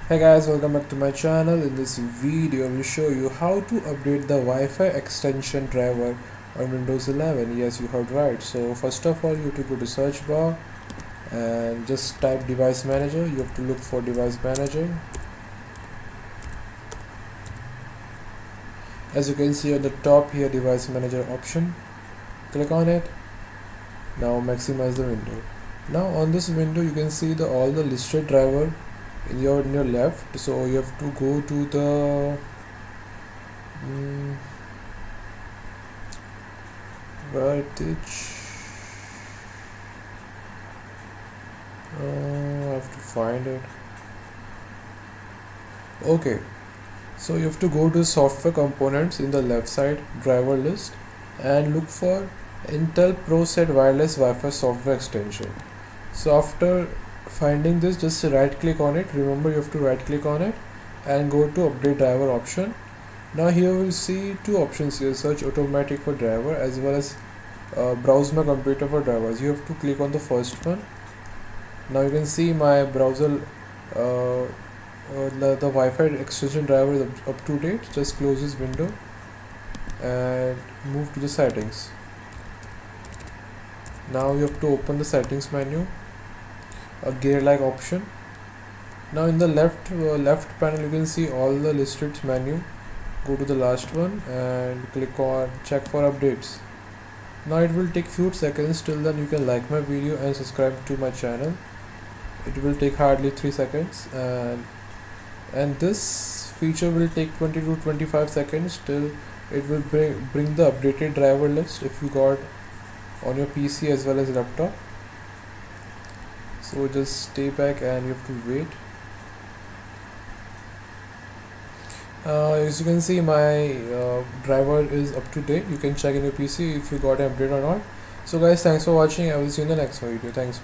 Hey guys, welcome back to my channel. In this video, I will show you how to update the Wi-Fi extension driver on Windows 11. Yes, you heard right. So first of all, you have to go to search bar and just type device manager. You have to look for device manager. As you can see at the top here, device manager option. Click on it. Now maximize the window. Now on this window, you can see all the listed driver in your left. So you have to go to the Vertige. I have to find it. Okay, so you have to go to software components in the left side driver list and look for Intel ProSet wireless Wi-Fi software extension. So after finding this, just right click on it. Remember, you have to right click on it and go to update driver option. Now here we'll see two options here: search automatic for driver as well as browse my computer for drivers. You have to click on the first one. Now you can see my browser, the Wi-Fi extension driver is up to date. Just close this window and move to the settings. Now you have to open the settings menu, a gear like option. Now in the left panel you can see all the listed menu. Go to the last one and click on check for updates. Now it will take few seconds. Till then you can like my video and subscribe to my channel. It will take hardly 3 seconds and this feature will take 20 to 25 seconds till it will bring the updated driver list if you got on your PC as well as laptop. So just stay back and you have to wait. As you can see, my driver is up to date. You can check in your PC if you got an update or not. So guys, thanks for watching. I will see you in the next video. Thanks.